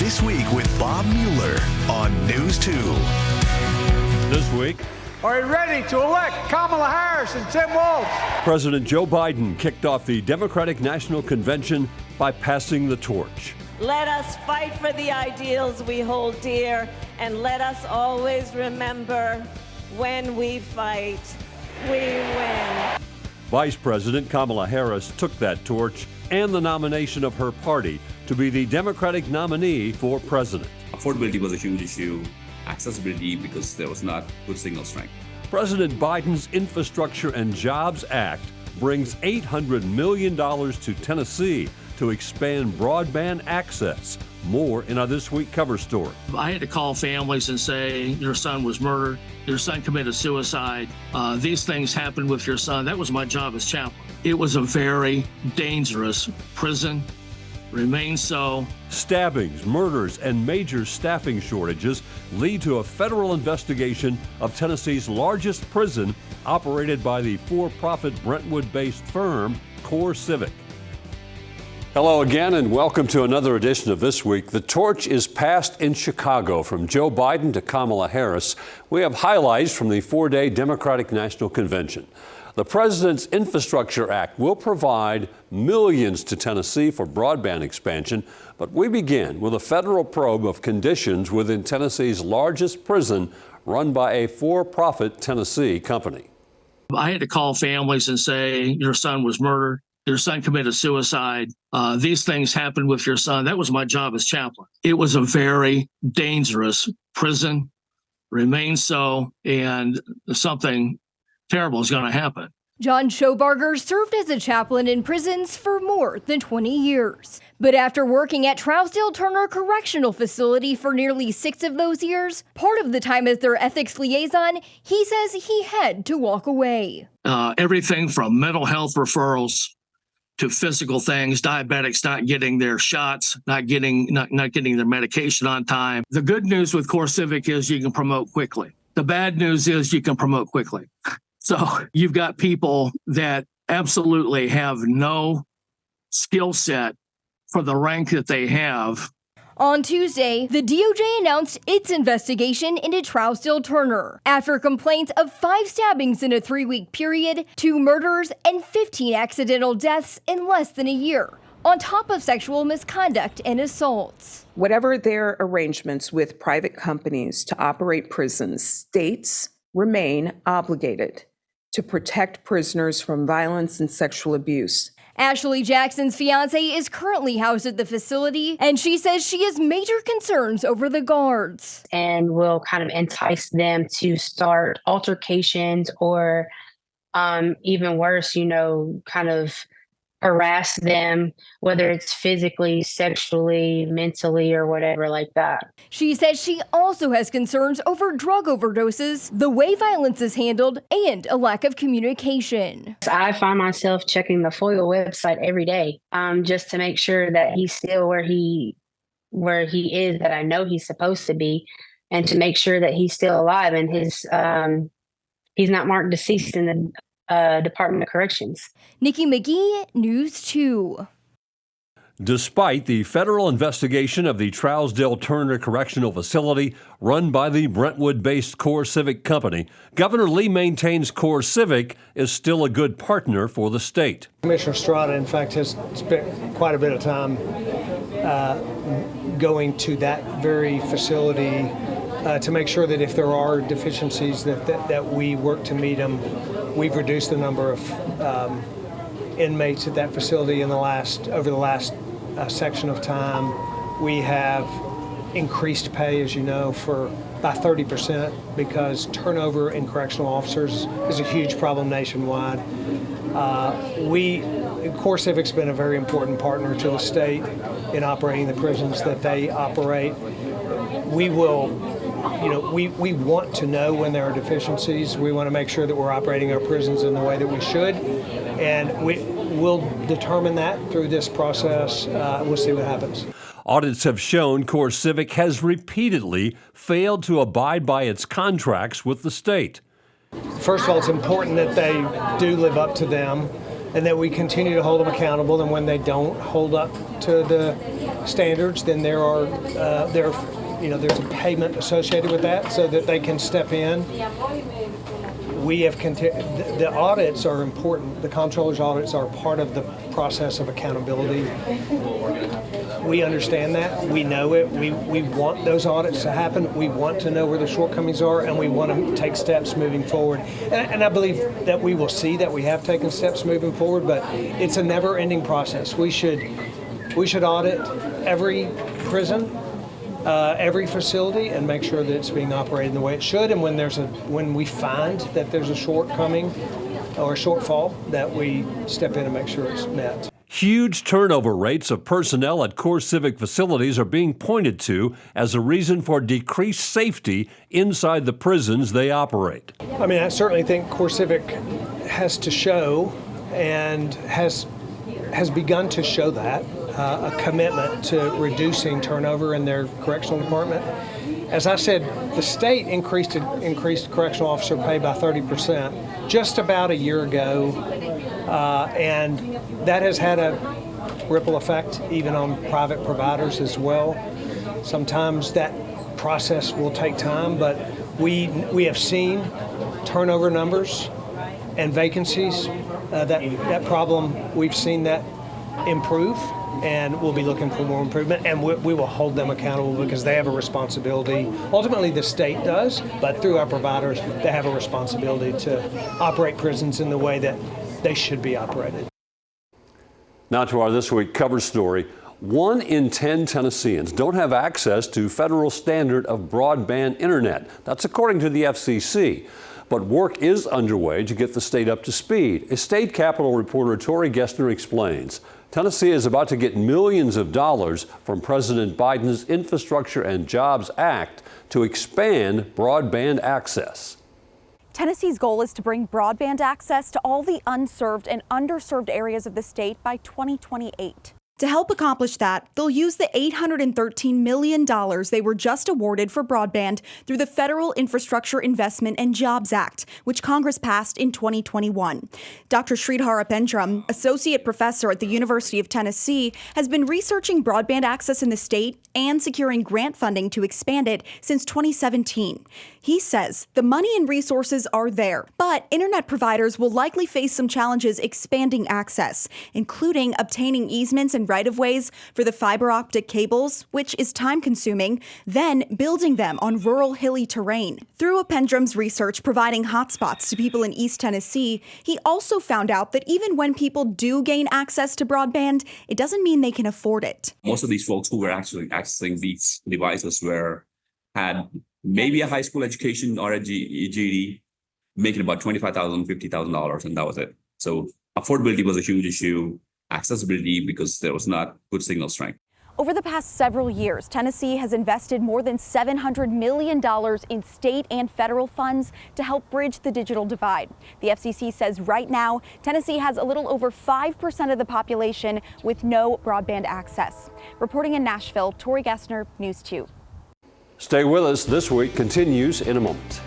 This Week with Bob Mueller on News 2. This week, are you ready to elect Kamala Harris and Tim Walz? President Joe Biden kicked off the Democratic National Convention by passing the torch. Let us fight for the ideals we hold dear, and let us always remember, when we fight, we win. Vice President Kamala Harris took that torch and the nomination of her party to be the Democratic nominee for president. Affordability was a huge issue, accessibility because there was not good signal strength. President Biden's Infrastructure and Jobs Act brings $800 million to Tennessee to expand broadband access. More in our This Week cover story. I had to call families and say, your son was murdered, your son committed suicide, these things happened with your son. That was my job as chaplain. It was a very dangerous prison, remains so. Stabbings, murders, and major staffing shortages lead to a federal investigation of Tennessee's largest prison, operated by the for-profit Brentwood-based firm CoreCivic. Hello again, and welcome to another edition of This Week. The torch is passed in Chicago from Joe Biden to Kamala Harris. We have highlights from the four-day Democratic National Convention. The President's Infrastructure Act will provide millions to Tennessee for broadband expansion, but we begin with a federal probe of conditions within Tennessee's largest prison, run by a for-profit Tennessee company. I had to call families and say, your son was murdered, your son committed suicide, these things happened with your son. That was my job as chaplain. It was a very dangerous prison, remains so, and something terrible is going to happen. John Schobarger served as a chaplain in prisons for more than 20 years. But after working at Trousdale-Turner Correctional Facility for nearly 6 of those years, part of the time as their ethics liaison, he says he had to walk away. Everything from mental health referrals to physical things, diabetics not getting their shots, not getting their medication on time. The good news with CoreCivic is you can promote quickly. The bad news is you can promote quickly. So you've got people that absolutely have no skill set for the rank that they have. On Tuesday, the DOJ announced its investigation into Trousdale-Turner after complaints of 5 stabbings in a 3-week period, 2 murders, and 15 accidental deaths in less than a year, on top of sexual misconduct and assaults. Whatever their arrangements with private companies to operate prisons, states remain obligated to protect prisoners from violence and sexual abuse. Ashley Jackson's fiance is currently housed at the facility, and she says she has major concerns over the guards. And will kind of entice them to start altercations or even worse, kind of harass them, whether it's physically, sexually, mentally, or whatever like that. She says she also has concerns over drug overdoses, the way violence is handled, and a lack of communication. I find myself checking the FOIL website every day, just to make sure that he's still where he is, that I know he's supposed to be, and to make sure that he's still alive and he's not marked deceased in the Department of Corrections. Nikki McGee, News 2. Despite the federal investigation of the Trousdale-Turner Correctional Facility run by the Brentwood-based CoreCivic company, Governor Lee maintains CoreCivic is still a good partner for the state. Commissioner Strada, in fact, has spent quite a bit of time going to that very facility to make sure that if there are deficiencies that we work to meet them. We've reduced the number of inmates at that facility over the last section of time. We have increased pay, as you know, by 30% because turnover in correctional officers is a huge problem nationwide. CoreCivic's been a very important partner to the state in operating the prisons that they operate. We want to know when there are deficiencies. We want to make sure that we're operating our prisons in the way that we should. And we'll determine that through this process. We'll see what happens. Audits have shown CoreCivic has repeatedly failed to abide by its contracts with the state. First of all, it's important that they do live up to them and that we continue to hold them accountable. And when they don't hold up to standards, then there's a payment associated with that so that they can step in. We have the audits are important. The comptroller's audits are part of the process of accountability. We understand that. We know it. We want those audits to happen. We want to know where the shortcomings are, and we want to take steps moving forward. And I believe that we will see that we have taken steps moving forward, but it's a never-ending process. We should audit every prison, every facility, and make sure that it's being operated in the way it should. And when we find that there's a shortcoming or a shortfall, that we step in and make sure it's met. Huge turnover rates of personnel at CoreCivic facilities are being pointed to as a reason for decreased safety inside the prisons they operate. I mean, I certainly think CoreCivic has to show and has begun to show that a commitment to reducing turnover in their correctional department. As I said, the state increased correctional officer pay by 30% just about a year ago, and that has had a ripple effect even on private providers as well. Sometimes that process will take time, but we have seen turnover numbers and vacancies. That problem, we've seen that improve, and we'll be looking for more improvement, and we will hold them accountable because they have a responsibility. Ultimately, the state does, but through our providers, they have a responsibility to operate prisons in the way that they should be operated. Now to our This Week cover story. 1 in 10 Tennesseans don't have access to federal standard of broadband internet. That's according to the FCC. But work is underway to get the state up to speed. A state Capitol reporter Tori Gessner explains. Tennessee is about to get millions of dollars from President Biden's Infrastructure and Jobs Act to expand broadband access. Tennessee's goal is to bring broadband access to all the unserved and underserved areas of the state by 2028. To help accomplish that, they'll use the $813 million they were just awarded for broadband through the Federal Infrastructure Investment and Jobs Act, which Congress passed in 2021. Dr. Sridhar Apendram, associate professor at the University of Tennessee, has been researching broadband access in the state and securing grant funding to expand it since 2017. He says the money and resources are there, but internet providers will likely face some challenges expanding access, including obtaining easements and right-of-ways for the fiber optic cables, which is time-consuming, then building them on rural hilly terrain. Through Apendram's research providing hotspots to people in East Tennessee, he also found out that even when people do gain access to broadband, it doesn't mean they can afford it. Most of these folks who were actually accessing these devices had maybe a high school education or a GED, making about $25,000, $50,000, and that was it. So affordability was a huge issue. Accessibility, because there was not good signal strength. Over the past several years, Tennessee has invested more than $700 million in state and federal funds to help bridge the digital divide. The FCC says right now, Tennessee has a little over 5% of the population with no broadband access. Reporting in Nashville, Tori Gessner, News 2. Stay with us. This Week continues in a moment.